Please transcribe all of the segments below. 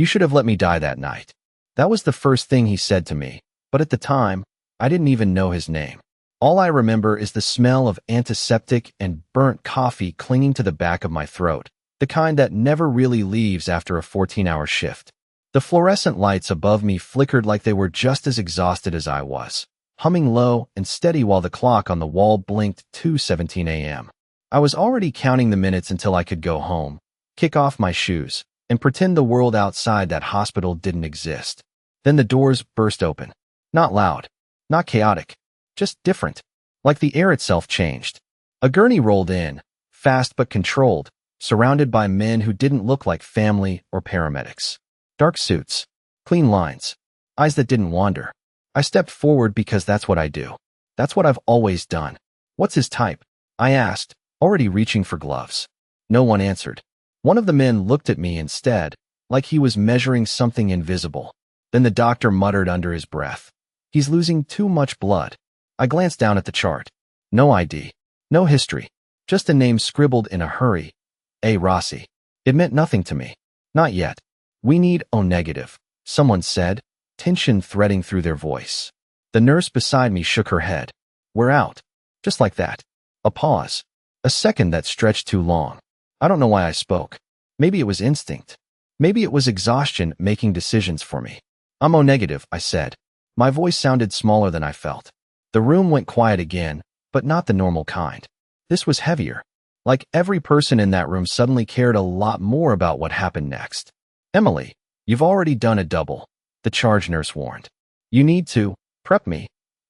You should have let me die that night." That was the first thing he said to me, but at the time, I didn't even know his name. All I remember is the smell of antiseptic and burnt coffee clinging to the back of my throat, the kind that never really leaves after a 14-hour shift. The fluorescent lights above me flickered like they were just as exhausted as I was, humming low and steady while the clock on the wall blinked 2:17 a.m. I was already counting the minutes until I could go home, kick off my shoes, and pretend the world outside that hospital didn't exist. Then the doors burst open. Not loud, not chaotic, just different. Like the air itself changed. A gurney rolled in, fast but controlled, surrounded by men who didn't look like family or paramedics. Dark suits, clean lines, eyes that didn't wander. I stepped forward because that's what I do. That's what I've always done. "What's his type?" I asked, already reaching for gloves. No one answered. One of the men looked at me instead, like he was measuring something invisible. Then the doctor muttered under his breath, "He's losing too much blood." I glanced down at the chart. No ID, no history, just a name scribbled in a hurry. A. Rossi. It meant nothing to me. Not yet. "We need O negative," someone said, tension threading through their voice. The nurse beside me shook her head. "We're out." Just like that. A pause. A second that stretched too long. I don't know why I spoke. Maybe it was instinct. Maybe it was exhaustion making decisions for me. "I'm O negative," I said. My voice sounded smaller than I felt. The room went quiet again, but not the normal kind. This was heavier. Like every person in that room suddenly cared a lot more about what happened next. "Emily, you've already done a double," the charge nurse warned. "You need to prep me."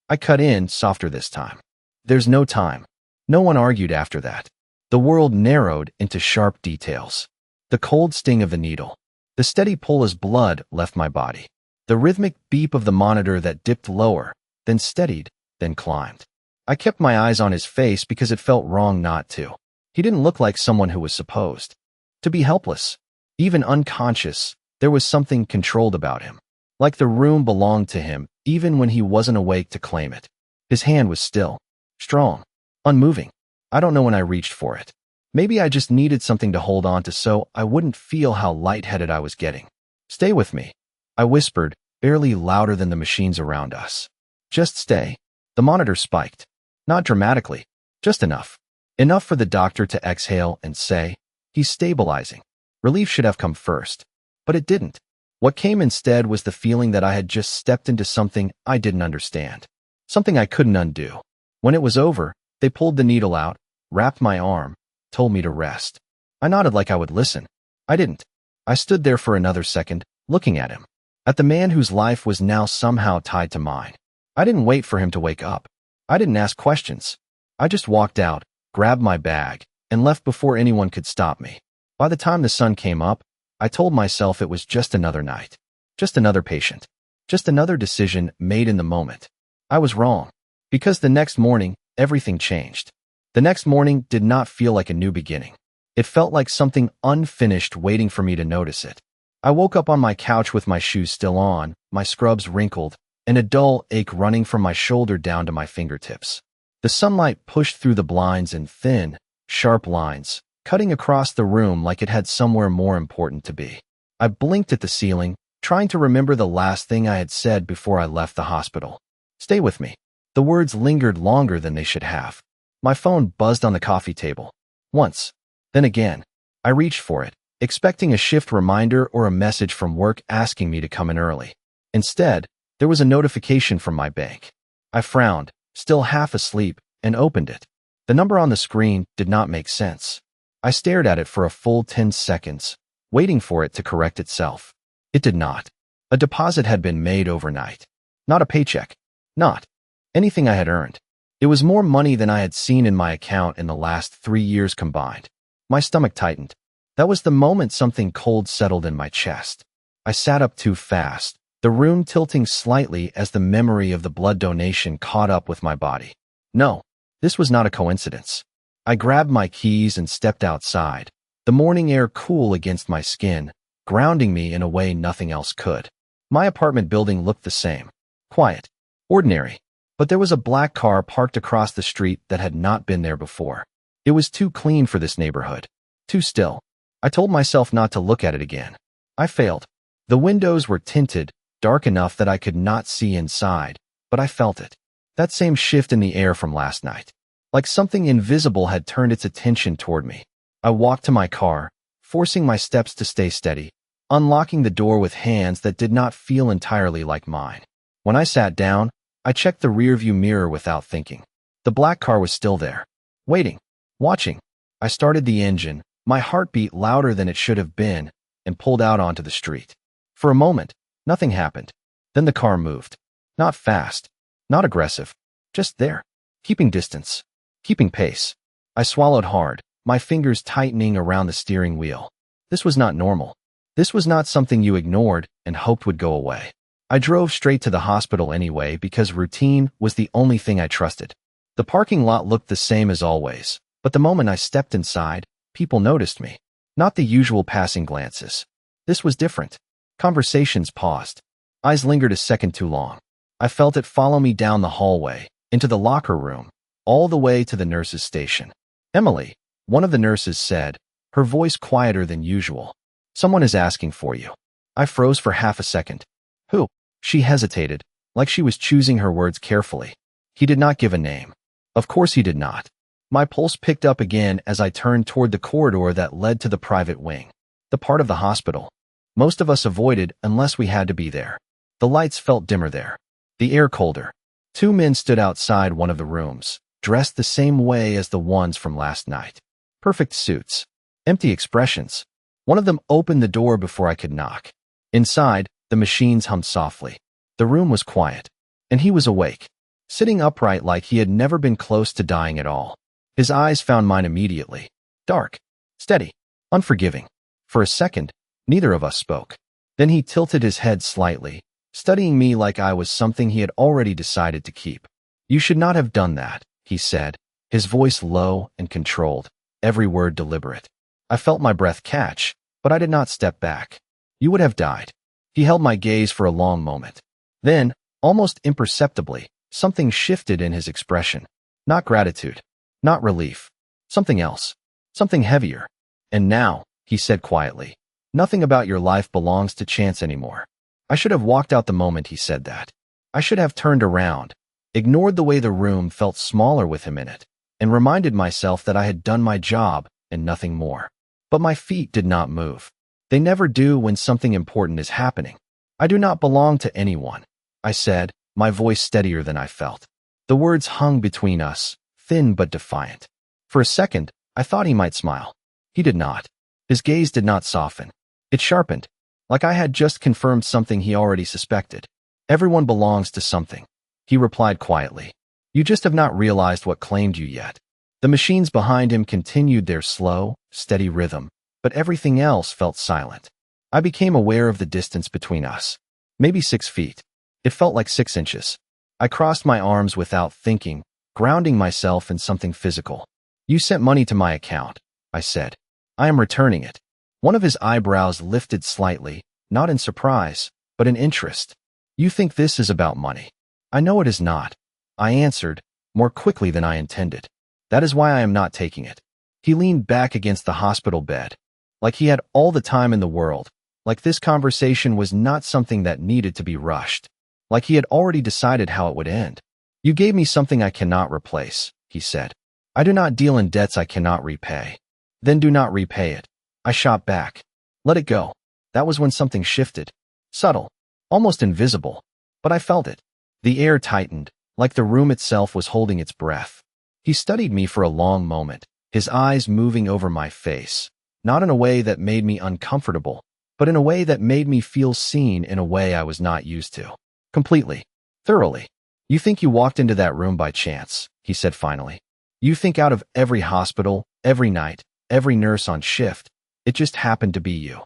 I cut in, softer this time. "There's no time." No one argued after that. The world narrowed into sharp details. The cold sting of the needle. The steady pull as blood left my body. The rhythmic beep of the monitor that dipped lower, then steadied, then climbed. I kept my eyes on his face because it felt wrong not to. He didn't look like someone who was supposed to be helpless. Even unconscious, there was something controlled about him. Like the room belonged to him, even when he wasn't awake to claim it. His hand was still, strong, unmoving. I don't know when I reached for it. Maybe I just needed something to hold on to so I wouldn't feel how lightheaded I was getting. "Stay with me," I whispered, barely louder than the machines around us. "Just stay." The monitor spiked. Not dramatically, just enough. Enough for the doctor to exhale and say, "He's stabilizing." Relief should have come first, but it didn't. What came instead was the feeling that I had just stepped into something I didn't understand, something I couldn't undo. When it was over, they pulled the needle out, wrapped my arm, told me to rest. I nodded like I would listen. I didn't. I stood there for another second, looking at him, at the man whose life was now somehow tied to mine. I didn't wait for him to wake up. I didn't ask questions. I just walked out, grabbed my bag, and left before anyone could stop me. By the time the sun came up, I told myself it was just another night, just another patient, just another decision made in the moment. I was wrong, because the next morning, everything changed. The next morning did not feel like a new beginning. It felt like something unfinished waiting for me to notice it. I woke up on my couch with my shoes still on, my scrubs wrinkled, and a dull ache running from my shoulder down to my fingertips. The sunlight pushed through the blinds in thin, sharp lines, cutting across the room like it had somewhere more important to be. I blinked at the ceiling, trying to remember the last thing I had said before I left the hospital. "Stay with me." The words lingered longer than they should have. My phone buzzed on the coffee table. Once. Then again. I reached for it, expecting a shift reminder or a message from work asking me to come in early. Instead, there was a notification from my bank. I frowned, still half asleep, and opened it. The number on the screen did not make sense. I stared at it for a full 10 seconds, waiting for it to correct itself. It did not. A deposit had been made overnight. Not a paycheck. Not anything I had earned. It was more money than I had seen in my account in the last 3 years combined. My stomach tightened. That was the moment something cold settled in my chest. I sat up too fast, the room tilting slightly as the memory of the blood donation caught up with my body. No, this was not a coincidence. I grabbed my keys and stepped outside, the morning air cool against my skin, grounding me in a way nothing else could. My apartment building looked the same. Quiet. Ordinary. But there was a black car parked across the street that had not been there before. It was too clean for this neighborhood. Too still. I told myself not to look at it again. I failed. The windows were tinted, dark enough that I could not see inside, but I felt it. That same shift in the air from last night. Like something invisible had turned its attention toward me. I walked to my car, forcing my steps to stay steady, unlocking the door with hands that did not feel entirely like mine. When I sat down, I checked the rearview mirror without thinking. The black car was still there, waiting, watching. I started the engine, my heart beat louder than it should have been, and pulled out onto the street. For a moment, nothing happened. Then the car moved. Not fast, not aggressive, just there, keeping distance, keeping pace. I swallowed hard, my fingers tightening around the steering wheel. This was not normal. This was not something you ignored and hoped would go away. I drove straight to the hospital anyway because routine was the only thing I trusted. The parking lot looked the same as always, but the moment I stepped inside, people noticed me. Not the usual passing glances. This was different. Conversations paused. Eyes lingered a second too long. I felt it follow me down the hallway, into the locker room, all the way to the nurse's station. "Emily," one of the nurses said, her voice quieter than usual. "Someone is asking for you." I froze for half a second. "Who?" She hesitated, like she was choosing her words carefully. He did not give a name. Of course he did not. My pulse picked up again as I turned toward the corridor that led to the private wing, the part of the hospital most of us avoided unless we had to be there. The lights felt dimmer there, the air colder. Two men stood outside one of the rooms, dressed the same way as the ones from last night. Perfect suits, empty expressions. One of them opened the door before I could knock. Inside, the machines hummed softly. The room was quiet, and he was awake, sitting upright like he had never been close to dying at all. His eyes found mine immediately. Dark, steady, unforgiving. For a second, neither of us spoke. Then he tilted his head slightly, studying me like I was something he had already decided to keep. "You should not have done that," he said, his voice low and controlled, every word deliberate. I felt my breath catch, but I did not step back. "You would have died." He held my gaze for a long moment. Then, almost imperceptibly, something shifted in his expression. Not gratitude, not relief, something else, something heavier. "And now," he said quietly, "nothing about your life belongs to chance anymore." I should have walked out the moment he said that. I should have turned around, ignored the way the room felt smaller with him in it, and reminded myself that I had done my job and nothing more. But my feet did not move. They never do when something important is happening. "I do not belong to anyone," I said, my voice steadier than I felt. The words hung between us, thin but defiant. For a second, I thought he might smile. He did not. His gaze did not soften. It sharpened, like I had just confirmed something he already suspected. "Everyone belongs to something," he replied quietly. "You just have not realized what claimed you yet." The machines behind him continued their slow, steady rhythm, but everything else felt silent. I became aware of the distance between us. Maybe 6 feet. It felt like 6 inches. I crossed my arms without thinking, grounding myself in something physical. "You sent money to my account," I said. "I am returning it." One of his eyebrows lifted slightly, not in surprise, but in interest. "You think this is about money?" "I know it is not," I answered, more quickly than I intended. "That is why I am not taking it." He leaned back against the hospital bed, like he had all the time in the world, like this conversation was not something that needed to be rushed, like he had already decided how it would end. "You gave me something I cannot replace," he said. "I do not deal in debts I cannot repay." "Then do not repay it." I shot back. "Let it go." That was when something shifted. Subtle, almost invisible, but I felt it. The air tightened, like the room itself was holding its breath. He studied me for a long moment, his eyes moving over my face, not in a way that made me uncomfortable, but in a way that made me feel seen in a way I was not used to. Completely. Thoroughly. "You think you walked into that room by chance," he said finally. "You think out of every hospital, every night, every nurse on shift, it just happened to be you."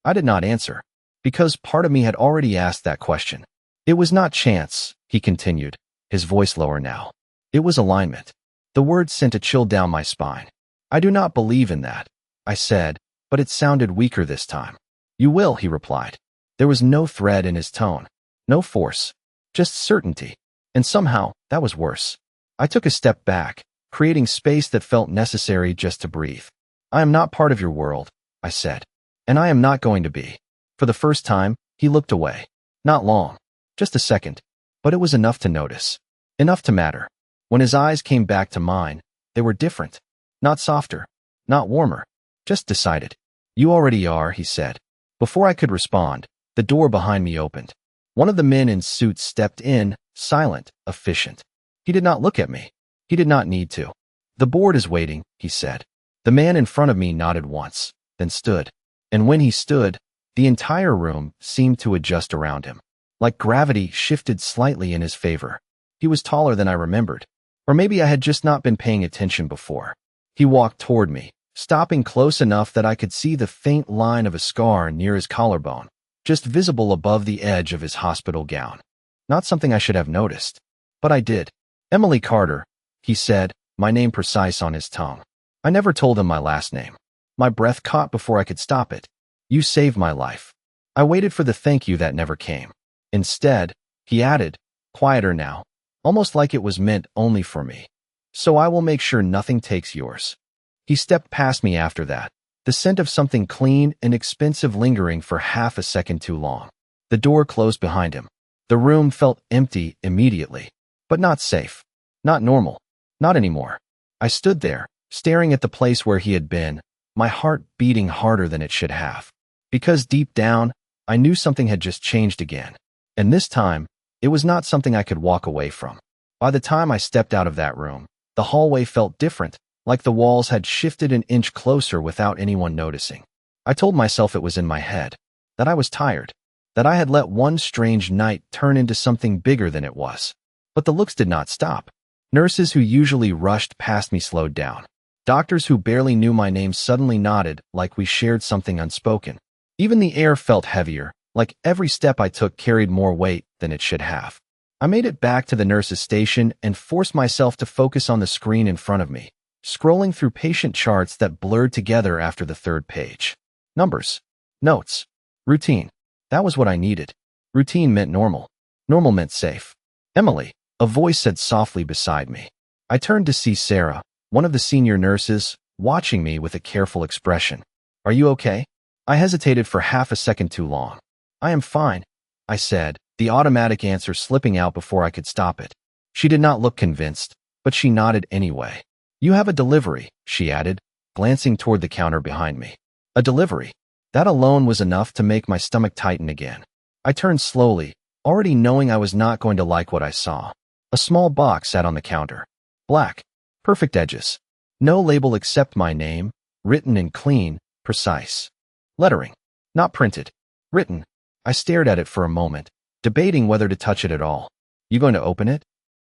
I did not answer, because part of me had already asked that question. "It was not chance," he continued, his voice lower now. "It was alignment." The words sent a chill down my spine. "I do not believe in that," I said, but it sounded weaker this time. "You will," he replied. There was no threat in his tone, no force, just certainty, and somehow that was worse. I took a step back, creating space that felt necessary just to breathe. "I am not part of your world," I said, "and I am not going to be." For the first time, He looked away. Not long. Just a second. But it was enough to notice. Enough to matter. When his eyes came back to mine, they were different. Not softer. Not warmer. Just decided. You already are, he said. Before I could respond, the door behind me opened. One of the men in suits stepped in, silent, efficient. He did not look at me. He did not need to. The board is waiting, he said. The man in front of me nodded once, then stood. And when he stood, the entire room seemed to adjust around him. Like gravity shifted slightly in his favor. He was taller than I remembered. Or maybe I had just not been paying attention before. He walked toward me, stopping close enough that I could see the faint line of a scar near his collarbone, just visible above the edge of his hospital gown. Not something I should have noticed. But I did. Emily Carter, he said, my name precise on his tongue. I never told him my last name. My breath caught before I could stop it. You saved my life. I waited for the thank you that never came. Instead, he added, quieter now, almost like it was meant only for me. So I will make sure nothing takes yours. He stepped past me after that, the scent of something clean and expensive lingering for half a second too long. The door closed behind him. The room felt empty immediately, but not safe, not normal, not anymore. I stood there, staring at the place where he had been, my heart beating harder than it should have. Because deep down, I knew something had just changed again. And this time, it was not something I could walk away from. By the time I stepped out of that room, the hallway felt different, like the walls had shifted an inch closer without anyone noticing. I told myself it was in my head, that I was tired, that I had let one strange night turn into something bigger than it was. But the looks did not stop. Nurses who usually rushed past me slowed down. Doctors who barely knew my name suddenly nodded like we shared something unspoken. Even the air felt heavier, like every step I took carried more weight than it should have. I made it back to the nurse's station and forced myself to focus on the screen in front of me, scrolling through patient charts that blurred together after the third page. Numbers. Notes. Routine. That was what I needed. Routine meant normal. Normal meant safe. Emily, a voice said softly beside me. I turned to see Sarah, one of the senior nurses, watching me with a careful expression. Are you okay? I hesitated for half a second too long. I am fine, I said, the automatic answer slipping out before I could stop it. She did not look convinced, but she nodded anyway. You have a delivery, she added, glancing toward the counter behind me. A delivery. That alone was enough to make my stomach tighten again. I turned slowly, already knowing I was not going to like what I saw. A small box sat on the counter. Black. Perfect edges. No label except my name, written in clean, precise lettering. Not printed. Written. I stared at it for a moment, debating whether to touch it at all. You going to open it?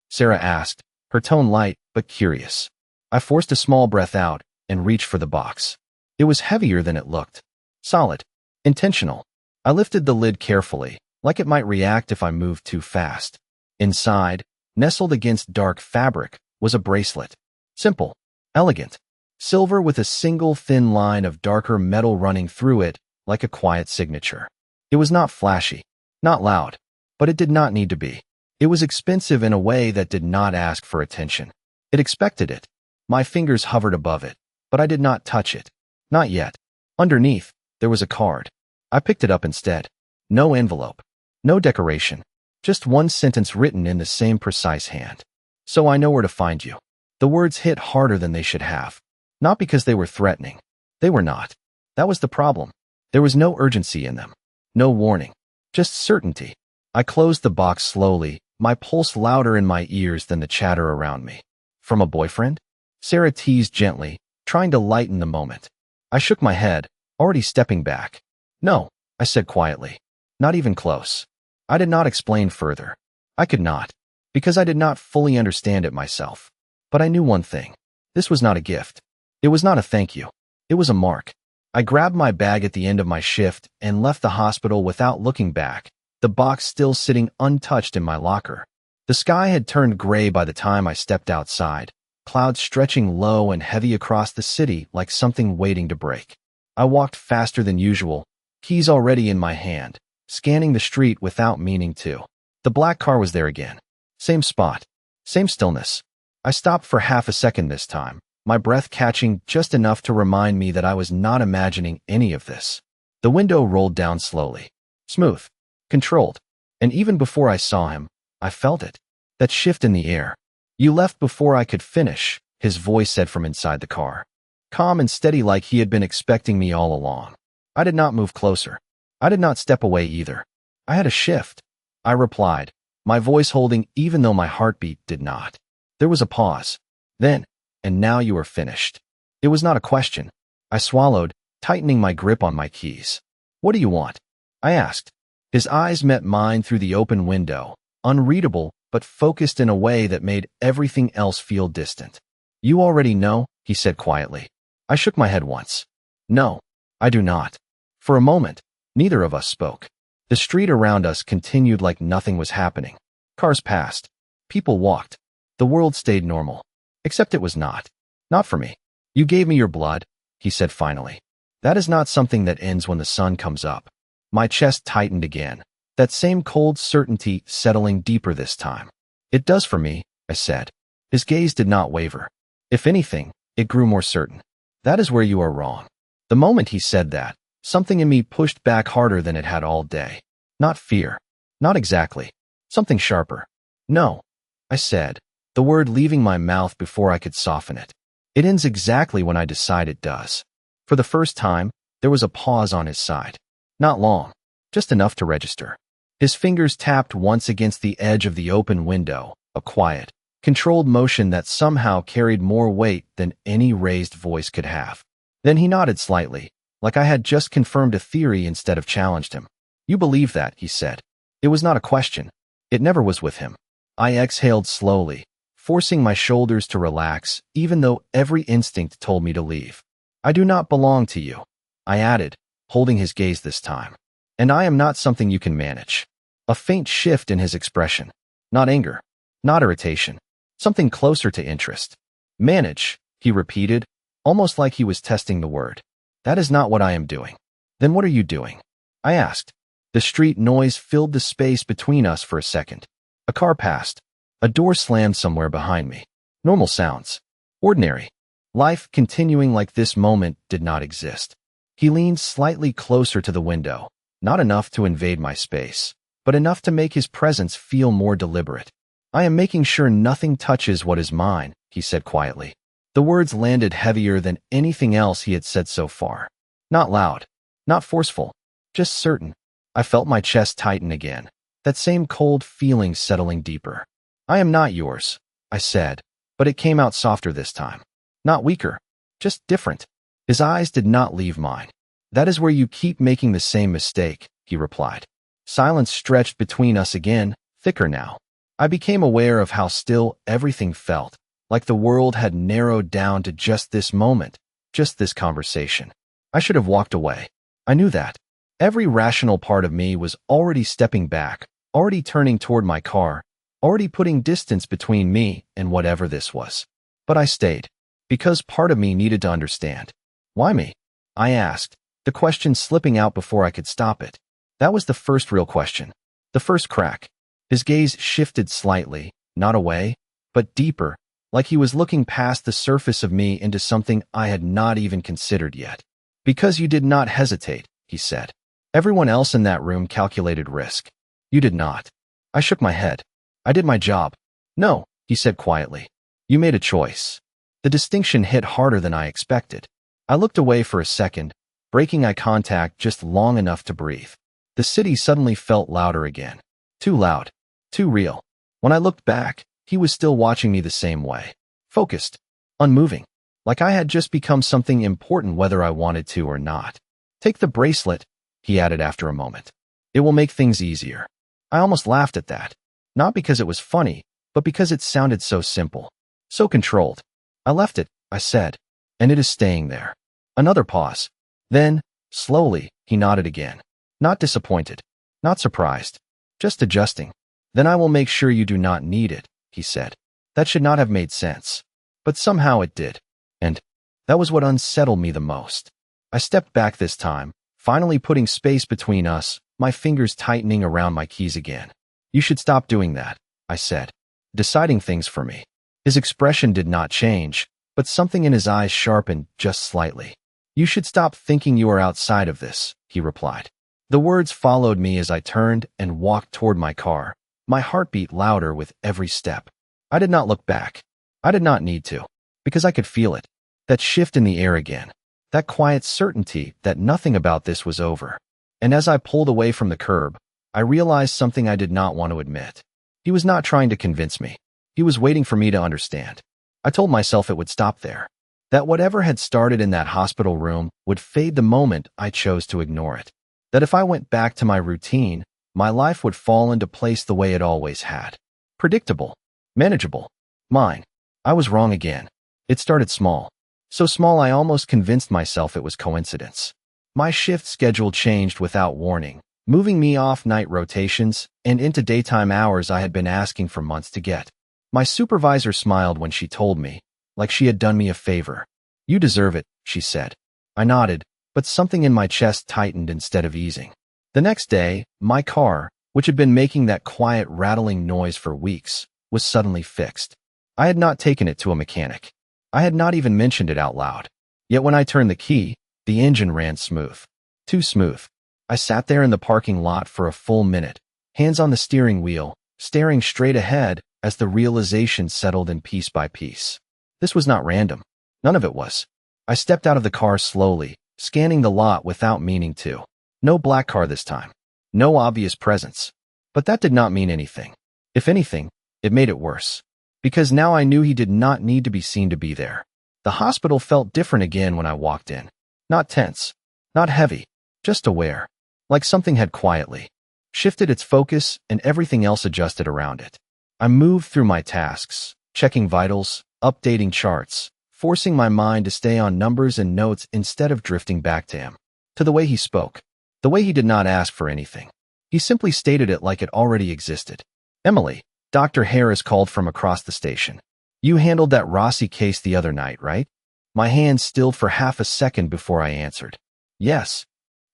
Sarah asked, her tone light but curious. I forced a small breath out and reached for the box. It was heavier than it looked. Solid. Intentional. I lifted the lid carefully, like it might react if I moved too fast. Inside, nestled against dark fabric, was a bracelet. Simple. Elegant. Silver with a single thin line of darker metal running through it, like a quiet signature. It was not flashy, not loud, but it did not need to be. It was expensive in a way that did not ask for attention. It expected it. My fingers hovered above it, but I did not touch it. Not yet. Underneath, there was a card. I picked it up instead. No envelope. No decoration. Just one sentence written in the same precise hand. So I know where to find you. The words hit harder than they should have. Not because they were threatening. They were not. That was the problem. There was no urgency in them. No warning. Just certainty. I closed the box slowly, my pulse louder in my ears than the chatter around me. From a boyfriend? Sarah teased gently, trying to lighten the moment. I shook my head, already stepping back. No, I said quietly. Not even close. I did not explain further. I could not, because I did not fully understand it myself. But I knew one thing. This was not a gift. It was not a thank you. It was a mark. I grabbed my bag at the end of my shift and left the hospital without looking back, the box still sitting untouched in my locker. The sky had turned gray by the time I stepped outside, clouds stretching low and heavy across the city like something waiting to break. I walked faster than usual, keys already in my hand, scanning the street without meaning to. The black car was there again. Same spot. Same stillness. I stopped for half a second this time, my breath catching just enough to remind me that I was not imagining any of this. The window rolled down slowly. Smooth. controlled. And even before I saw him, I felt it. That shift in the air. You left before I could finish, his voice said from inside the car. Calm and steady like he had been expecting me all along. I did not move closer. I did not step away either. I had a shift. I replied, my voice holding even though my heartbeat did not. There was a pause. Then, and now you are finished. It was not a question. I swallowed, tightening my grip on my keys. What do you want? I asked. His eyes met mine through the open window, unreadable but focused in a way that made everything else feel distant. You already know, he said quietly. I shook my head once. No, I do not. For a moment, neither of us spoke. The street around us continued like nothing was happening. Cars passed. People walked. The world stayed normal. Except it was not. Not for me. You gave me your blood, he said finally. That is not something that ends when the sun comes up. My chest tightened again, that same cold certainty settling deeper this time. It does for me, I said. His gaze did not waver. If anything, it grew more certain. That is where you are wrong. The moment he said that, something in me pushed back harder than it had all day. Not fear. Not exactly. Something sharper. No, I said, the word leaving my mouth before I could soften it. It ends exactly when I decide it does. For the first time, there was a pause on his side. Not long, just enough to register. His fingers tapped once against the edge of the open window, a quiet, controlled motion that somehow carried more weight than any raised voice could have. Then he nodded slightly, like I had just confirmed a theory instead of challenged him. You believe that, he said. It was not a question. It never was with him. I exhaled slowly, forcing my shoulders to relax, even though every instinct told me to leave. I do not belong to you, I added, holding his gaze this time. And I am not something you can manage. A faint shift in his expression. Not anger. Not irritation. Something closer to interest. Manage, he repeated, almost like he was testing the word. That is not what I am doing. Then what are you doing? I asked. The street noise filled the space between us for a second. A car passed. A door slammed somewhere behind me. Normal sounds. Ordinary. Life continuing like this moment did not exist. He leaned slightly closer to the window, not enough to invade my space, but enough to make his presence feel more deliberate. I am making sure nothing touches what is mine, he said quietly. The words landed heavier than anything else he had said so far. Not loud, not forceful, just certain. I felt my chest tighten again, that same cold feeling settling deeper. I am not yours, I said, but it came out softer this time. Not weaker, just different. His eyes did not leave mine. That is where you keep making the same mistake, he replied. Silence stretched between us again, thicker now. I became aware of how still everything felt, like the world had narrowed down to just this moment, just this conversation. I should have walked away. I knew that. Every rational part of me was already stepping back, already turning toward my car, already putting distance between me and whatever this was. But I stayed, because part of me needed to understand. Why me? I asked, the question slipping out before I could stop it. That was the first real question. The first crack. His gaze shifted slightly, not away, but deeper, like he was looking past the surface of me into something I had not even considered yet. Because you did not hesitate, he said. Everyone else in that room calculated risk. You did not. I shook my head. I did my job. No, he said quietly. You made a choice. The distinction hit harder than I expected. I looked away for a second, breaking eye contact just long enough to breathe. The city suddenly felt louder again. Too loud. Too real. When I looked back, he was still watching me the same way. Focused. Unmoving. Like I had just become something important whether I wanted to or not. Take the bracelet, he added after a moment. It will make things easier. I almost laughed at that. Not because it was funny, but because it sounded so simple. So controlled. I left it, I said. And it is staying there. Another pause. Then, slowly, he nodded again. Not disappointed. Not surprised. Just adjusting. Then I will make sure you do not need it, he said. That should not have made sense. But somehow it did. And that was what unsettled me the most. I stepped back this time, finally putting space between us, my fingers tightening around my keys again. You should stop doing that, I said. Deciding things for me. His expression did not change, but something in his eyes sharpened just slightly. You should stop thinking you are outside of this, he replied. The words followed me as I turned and walked toward my car, my heartbeat louder with every step. I did not look back. I did not need to, because I could feel it. That shift in the air again. That quiet certainty that nothing about this was over. And as I pulled away from the curb, I realized something I did not want to admit. He was not trying to convince me. He was waiting for me to understand. I told myself it would stop there. That whatever had started in that hospital room would fade the moment I chose to ignore it. That if I went back to my routine, my life would fall into place the way it always had. Predictable. Manageable. Mine. I was wrong again. It started small. So small I almost convinced myself it was coincidence. My shift schedule changed without warning, moving me off night rotations and into daytime hours I had been asking for months to get. My supervisor smiled when she told me, like she had done me a favor. "You deserve it," she said. I nodded, but something in my chest tightened instead of easing. The next day, my car, which had been making that quiet rattling noise for weeks, was suddenly fixed. I had not taken it to a mechanic. I had not even mentioned it out loud. Yet when I turned the key, the engine ran smooth. Too smooth. I sat there in the parking lot for a full minute, hands on the steering wheel, staring straight ahead as the realization settled in piece by piece. This was not random. None of it was. I stepped out of the car slowly, scanning the lot without meaning to. No black car this time. No obvious presence. But that did not mean anything. If anything, it made it worse. Because now I knew he did not need to be seen to be there. The hospital felt different again when I walked in. Not tense. Not heavy. Just aware. Like something had quietly shifted its focus and everything else adjusted around it. I moved through my tasks, checking vitals, updating charts, forcing my mind to stay on numbers and notes instead of drifting back to him. To the way he spoke. The way he did not ask for anything. He simply stated it like it already existed. "Emily," Dr. Harris called from across the station. "You handled that Rossi case the other night, right?" My hand stilled for half a second before I answered. "Yes."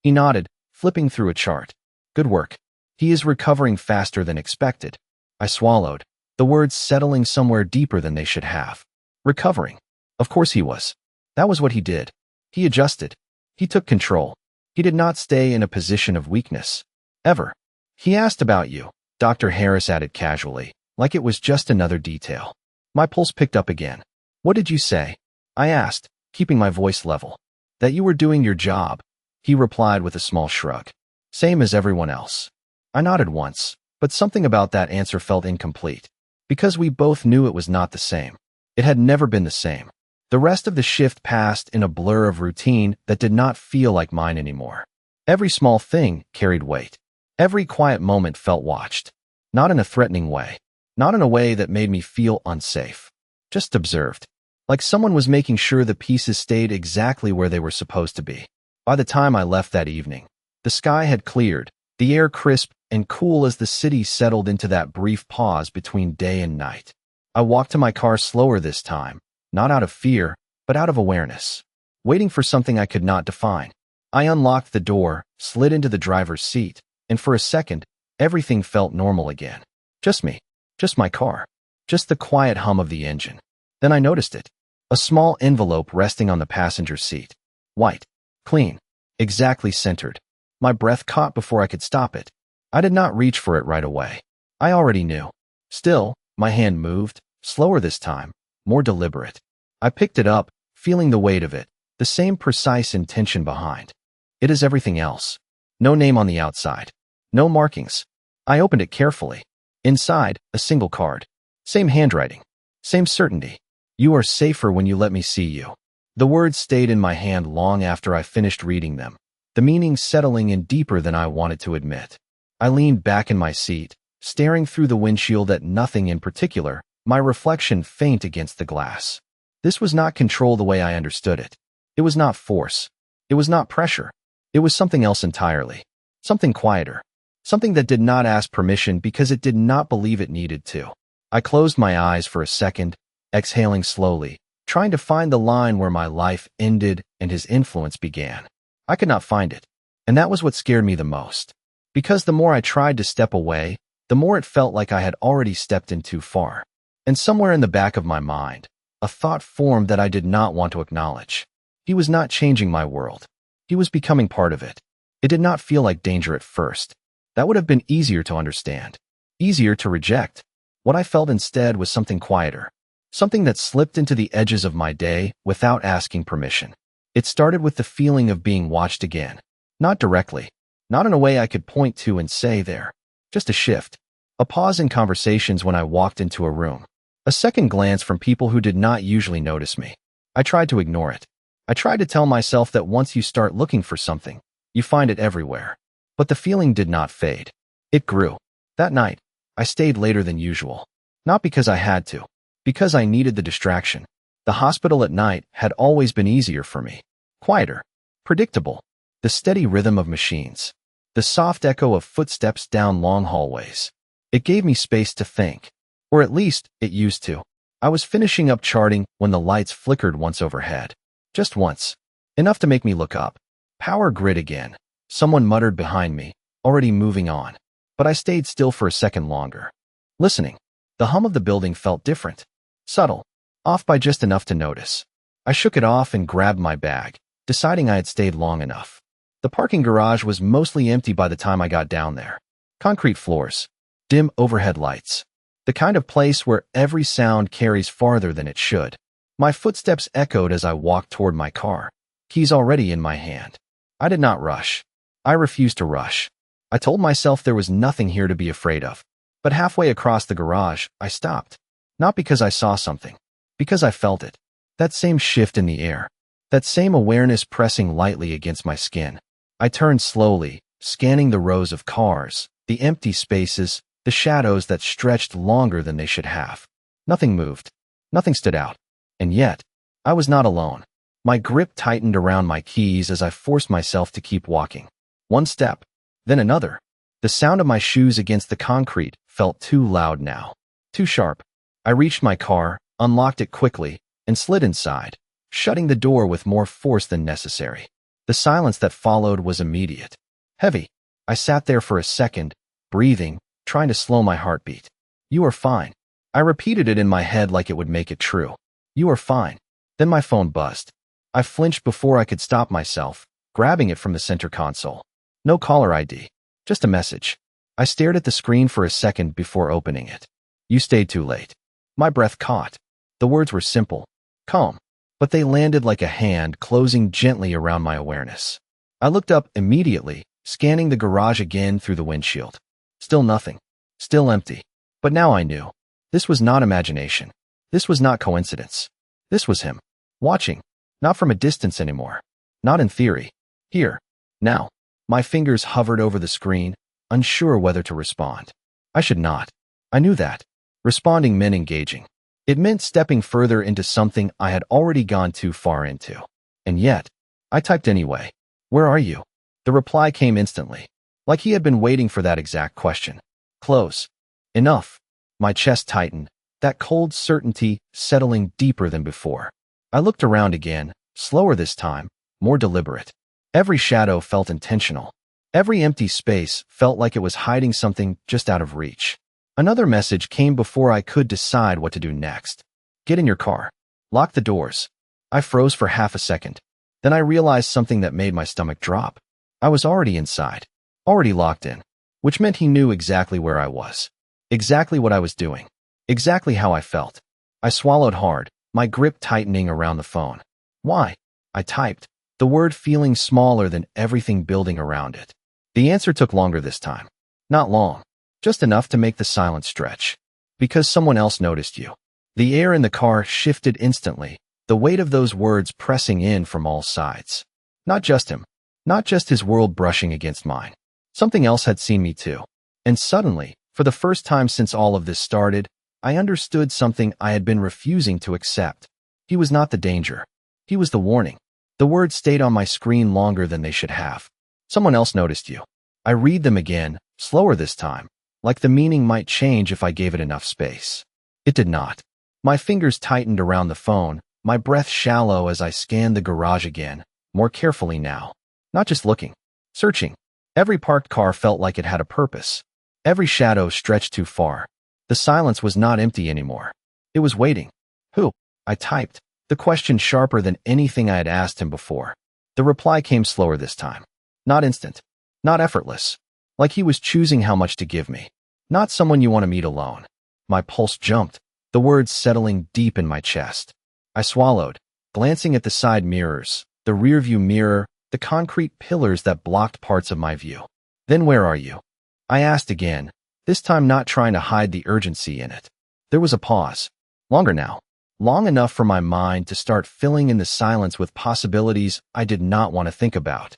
He nodded, flipping through a chart. "Good work. He is recovering faster than expected." I swallowed, the words settling somewhere deeper than they should have. Recovering. Of course he was. That was what he did. He adjusted. He took control. He did not stay in a position of weakness. Ever. "He asked about you," Dr. Harris added casually, like it was just another detail. My pulse picked up again. "What did you say?" I asked, keeping my voice level. "That you were doing your job," he replied with a small shrug. "Same as everyone else." I nodded once, but something about that answer felt incomplete. Because we both knew it was not the same. It had never been the same. The rest of the shift passed in a blur of routine that did not feel like mine anymore. Every small thing carried weight. Every quiet moment felt watched. Not in a threatening way. Not in a way that made me feel unsafe. Just observed. Like someone was making sure the pieces stayed exactly where they were supposed to be. By the time I left that evening, the sky had cleared, the air crisp and cool as the city settled into that brief pause between day and night. I walked to my car slower this time, not out of fear, but out of awareness. Waiting for something I could not define. I unlocked the door, slid into the driver's seat, and for a second, everything felt normal again. Just me. Just my car. Just the quiet hum of the engine. Then I noticed it. A small envelope resting on the passenger seat. White. Clean. Exactly centered. My breath caught before I could stop it. I did not reach for it right away. I already knew. Still, my hand moved, slower this time, more deliberate. I picked it up, feeling the weight of it, the same precise intention behind. It is everything else. No name on the outside. No markings. I opened it carefully. Inside, a single card. Same handwriting. Same certainty. "You are safer when you let me see you." The words stayed in my hand long after I finished reading them, the meaning settling in deeper than I wanted to admit. I leaned back in my seat, staring through the windshield at nothing in particular, my reflection faint against the glass. This was not control the way I understood it. It was not force. It was not pressure. It was something else entirely. Something quieter. Something that did not ask permission because it did not believe it needed to. I closed my eyes for a second, exhaling slowly, trying to find the line where my life ended and his influence began. I could not find it, and that was what scared me the most. Because the more I tried to step away, the more it felt like I had already stepped in too far. And somewhere in the back of my mind, a thought formed that I did not want to acknowledge. He was not changing my world. He was becoming part of it. It did not feel like danger at first. That would have been easier to understand, easier to reject. What I felt instead was something quieter, something that slipped into the edges of my day without asking permission. It started with the feeling of being watched again. Not directly, not in a way I could point to and say there. Just a shift, a pause in conversations when I walked into a room, a second glance from people who did not usually notice me. I tried to ignore it. I tried to tell myself that once you start looking for something, you find it everywhere. But the feeling did not fade. It grew. That night, I stayed later than usual. Not because I had to, because I needed the distraction. The hospital at night had always been easier for me. Quieter, predictable, the steady rhythm of machines, the soft echo of footsteps down long hallways. It gave me space to think, or at least it used to. I was finishing up charting when the lights flickered once overhead. Just once. Enough to make me look up. Power grid again. Someone muttered behind me, already moving on. But I stayed still for a second longer. Listening. The hum of the building felt different. Subtle. Off by just enough to notice. I shook it off and grabbed my bag, deciding I had stayed long enough. The parking garage was mostly empty by the time I got down there. Concrete floors. Dim overhead lights. The kind of place where every sound carries farther than it should. My footsteps echoed as I walked toward my car, keys already in my hand. I did not rush. I refused to rush. I told myself there was nothing here to be afraid of. But halfway across the garage, I stopped. Not because I saw something, because I felt it. That same shift in the air. That same awareness pressing lightly against my skin. I turned slowly, scanning the rows of cars, the empty spaces, the shadows that stretched longer than they should have. Nothing moved. Nothing stood out. And yet, I was not alone. My grip tightened around my keys as I forced myself to keep walking. One step, then another. The sound of my shoes against the concrete felt too loud now. Too sharp. I reached my car, unlocked it quickly, and slid inside, shutting the door with more force than necessary. The silence that followed was immediate. Heavy. I sat there for a second, breathing, trying to slow my heartbeat. You are fine. I repeated it in my head like it would make it true. You are fine. Then my phone buzzed. I flinched before I could stop myself, grabbing it from the center console. No caller ID. Just a message. I stared at the screen for a second before opening it. You stayed too late. My breath caught. The words were simple, calm, but they landed like a hand closing gently around my awareness. I looked up immediately, scanning the garage again through the windshield. Still nothing. Still empty. But now I knew. This was not imagination. This was not coincidence. This was him. Watching. Not from a distance anymore. Not in theory. Here. Now. My fingers hovered over the screen, unsure whether to respond. I should not. I knew that. Responding meant engaging. It meant stepping further into something I had already gone too far into. And yet, I typed anyway. Where are you? The reply came instantly, like he had been waiting for that exact question. Close. Enough. My chest tightened, that cold certainty settling deeper than before. I looked around again, slower this time, more deliberate. Every shadow felt intentional. Every empty space felt like it was hiding something just out of reach. Another message came before I could decide what to do next. Get in your car. Lock the doors. I froze for half a second. Then I realized something that made my stomach drop. I was already inside, already locked in, which meant he knew exactly where I was, exactly what I was doing, exactly how I felt. I swallowed hard, my grip tightening around the phone. Why? I typed, the word feeling smaller than everything building around it. The answer took longer this time. Not long. Just enough to make the silence stretch. Because someone else noticed you. The air in the car shifted instantly, the weight of those words pressing in from all sides. Not just him. Not just his world brushing against mine. Something else had seen me too. And suddenly, for the first time since all of this started, I understood something I had been refusing to accept. He was not the danger. He was the warning. The words stayed on my screen longer than they should have. Someone else noticed you. I read them again, slower this time, like the meaning might change if I gave it enough space. It did not. My fingers tightened around the phone, my breath shallow as I scanned the garage again, more carefully now. Not just looking. Searching. Every parked car felt like it had a purpose. Every shadow stretched too far. The silence was not empty anymore. It was waiting. Who? I typed, the question sharper than anything I had asked him before. The reply came slower this time. Not instant. Not effortless. Like he was choosing how much to give me. Not someone you want to meet alone. My pulse jumped, the words settling deep in my chest. I swallowed, glancing at the side mirrors, the rearview mirror, the concrete pillars that blocked parts of my view. Then where are you? I asked again, this time not trying to hide the urgency in it. There was a pause. Longer now. Long enough for my mind to start filling in the silence with possibilities I did not want to think about.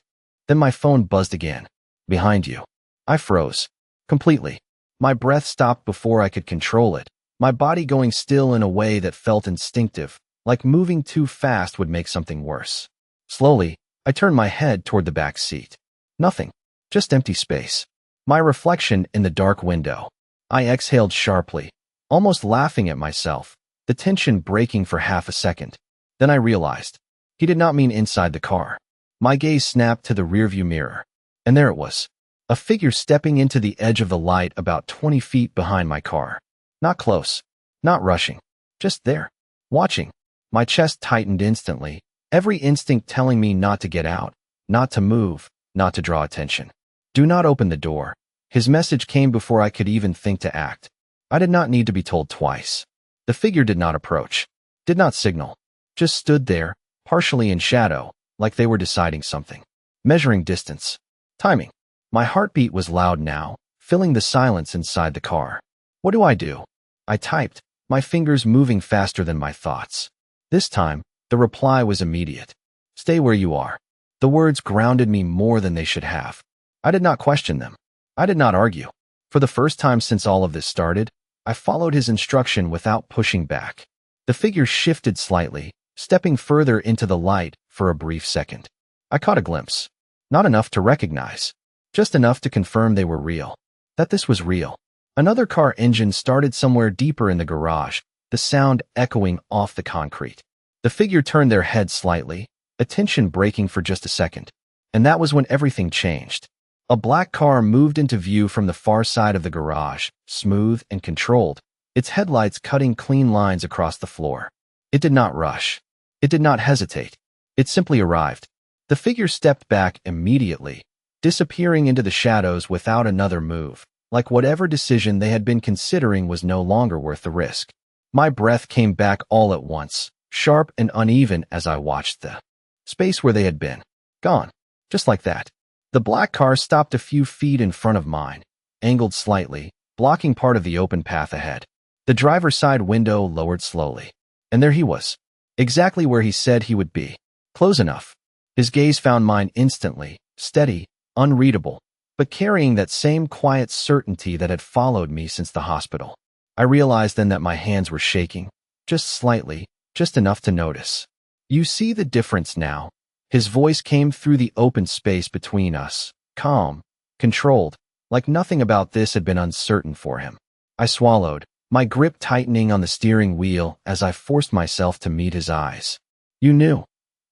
Then my phone buzzed again. Behind you. I froze. Completely. My breath stopped before I could control it, my body going still in a way that felt instinctive, like moving too fast would make something worse. Slowly, I turned my head toward the back seat. Nothing. Just empty space. My reflection in the dark window. I exhaled sharply, almost laughing at myself, the tension breaking for half a second. Then I realized. He did not mean inside the car. My gaze snapped to the rearview mirror. And there it was. A figure stepping into the edge of the light about 20 feet behind my car. Not close. Not rushing. Just there. Watching. My chest tightened instantly, every instinct telling me not to get out, not to move, not to draw attention. Do not open the door. His message came before I could even think to act. I did not need to be told twice. The figure did not approach. Did not signal. Just stood there, partially in shadow, like they were deciding something. Measuring distance. Timing. My heartbeat was loud now, filling the silence inside the car. What do? I typed, my fingers moving faster than my thoughts. This time, the reply was immediate. Stay where you are. The words grounded me more than they should have. I did not question them. I did not argue. For the first time since all of this started, I followed his instruction without pushing back. The figure shifted slightly, stepping further into the light for a brief second. I caught a glimpse. Not enough to recognize. Just enough to confirm they were real. That this was real. Another car engine started somewhere deeper in the garage, the sound echoing off the concrete. The figure turned their head slightly, attention breaking for just a second. And that was when everything changed. A black car moved into view from the far side of the garage, smooth and controlled, its headlights cutting clean lines across the floor. It did not rush. It did not hesitate. It simply arrived. The figure stepped back immediately, disappearing into the shadows without another move, like whatever decision they had been considering was no longer worth the risk. My breath came back all at once, sharp and uneven as I watched the space where they had been. Gone. Just like that. The black car stopped a few feet in front of mine, angled slightly, blocking part of the open path ahead. The driver's side window lowered slowly. And there he was. Exactly where he said he would be. Close enough. His gaze found mine instantly, steady, unreadable, but carrying that same quiet certainty that had followed me since the hospital. I realized then that my hands were shaking, just slightly, just enough to notice. You see the difference now. His voice came through the open space between us, calm, controlled, like nothing about this had been uncertain for him. I swallowed, my grip tightening on the steering wheel as I forced myself to meet his eyes. You knew,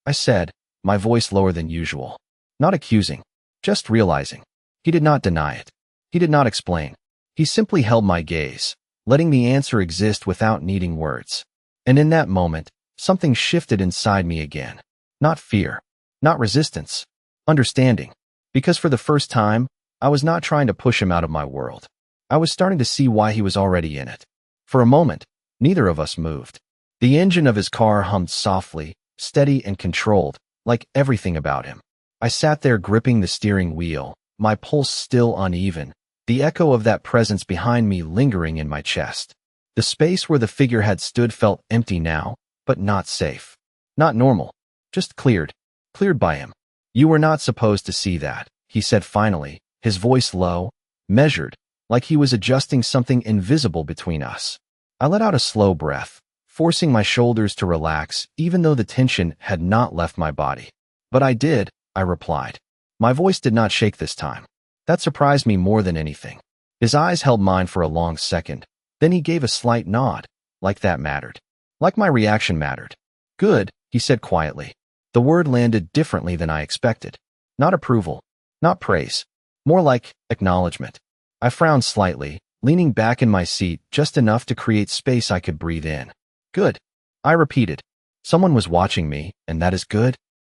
I said, my voice lower than usual. Not accusing, just realizing. He did not deny it. He did not explain. He simply held my gaze, letting the answer exist without needing words. And in that moment, something shifted inside me again. Not fear. Not resistance. Understanding. Because for the first time, I was not trying to push him out of my world. I was starting to see why he was already in it. For a moment, neither of us moved. The engine of his car hummed softly, steady and controlled, like everything about him. I sat there gripping the steering wheel, my pulse still uneven, the echo of that presence behind me lingering in my chest. The space where the figure had stood felt empty now, but not safe. Not normal. Just cleared. Cleared by him. You were not supposed to see that, he said finally, his voice low, measured, like he was adjusting something invisible between us. I let out a slow breath, forcing my shoulders to relax even though the tension had not left my body. But I did, I replied. My voice did not shake this time. That surprised me more than anything. His eyes held mine for a long second. Then he gave a slight nod, like that mattered. Like my reaction mattered. Good, he said quietly. The word landed differently than I expected. Not approval. Not praise. More like acknowledgement. I frowned slightly, leaning back in my seat just enough to create space I could breathe in. Good. I repeated. Someone was watching me, and that is good?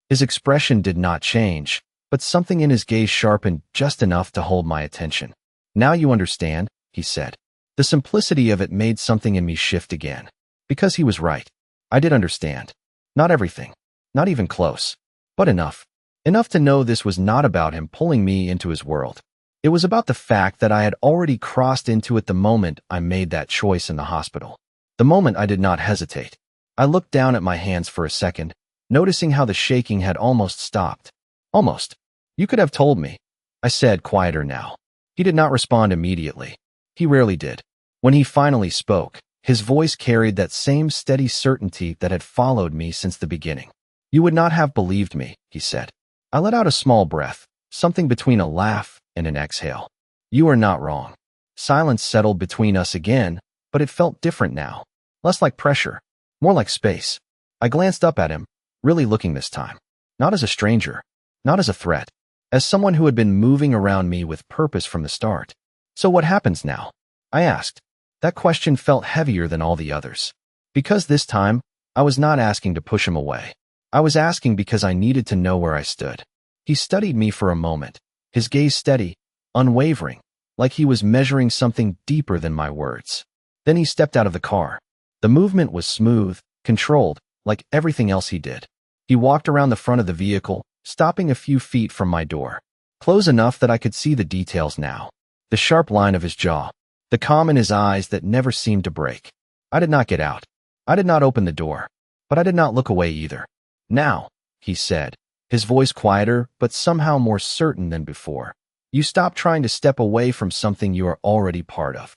His expression did not change, but something in his gaze sharpened just enough to hold my attention. "Now you understand," he said. The simplicity of it made something in me shift again. Because he was right. I did understand. Not everything. Not even close. But enough. Enough to know this was not about him pulling me into his world. It was about the fact that I had already crossed into it the moment I made that choice in the hospital. The moment I did not hesitate. I looked down at my hands for a second, noticing how the shaking had almost stopped. Almost. "You could have told me," I said, quieter now. He did not respond immediately. He rarely did. When he finally spoke, his voice carried that same steady certainty that had followed me since the beginning. "You would not have believed me," he said. I let out a small breath, something between a laugh and an exhale. "You are not wrong." Silence settled between us again, but it felt different now. Less like pressure, more like space. I glanced up at him, really looking this time. Not as a stranger, not as a threat, as someone who had been moving around me with purpose from the start. "So what happens now?" I asked. That question felt heavier than all the others. Because this time, I was not asking to push him away. I was asking because I needed to know where I stood. He studied me for a moment, his gaze steady, unwavering, like he was measuring something deeper than my words. Then he stepped out of the car. The movement was smooth, controlled, like everything else he did. He walked around the front of the vehicle, stopping a few feet from my door. Close enough that I could see the details now. The sharp line of his jaw. The calm in his eyes that never seemed to break. I did not get out. I did not open the door. But I did not look away either. "Now," he said, his voice quieter but somehow more certain than before. "You stop trying to step away from something you are already part of."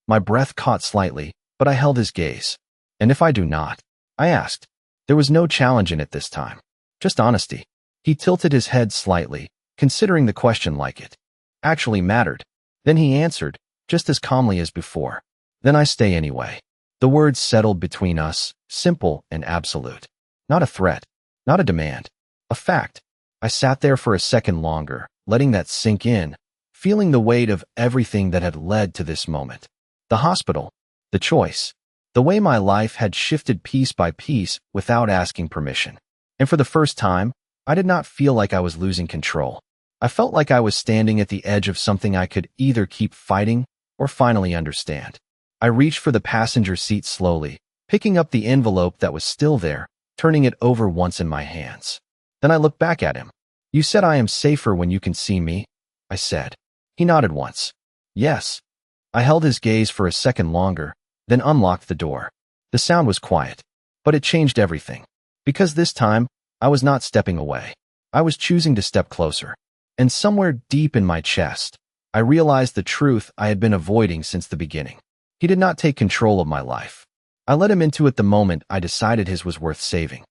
My breath caught slightly, but I held his gaze. "And if I do not?" I asked. There was no challenge in it this time. Just honesty. He tilted his head slightly, considering the question like it actually mattered. Then he answered, just as calmly as before. "Then I stay anyway." The words settled between us, simple and absolute. Not a threat, not a demand, a fact. I sat there for a second longer, letting that sink in, feeling the weight of everything that had led to this moment. The hospital, the choice, the way my life had shifted piece by piece without asking permission. And for the first time, I did not feel like I was losing control. I felt like I was standing at the edge of something I could either keep fighting or finally understand. I reached for the passenger seat slowly, picking up the envelope that was still there, turning it over once in my hands. Then I looked back at him. "You said I am safer when you can see me," I said. He nodded once. "Yes." I held his gaze for a second longer, then unlocked the door. The sound was quiet, but it changed everything. Because this time, I was not stepping away. I was choosing to step closer. And somewhere deep in my chest, I realized the truth I had been avoiding since the beginning. He did not take control of my life. I let him into it the moment I decided his was worth saving.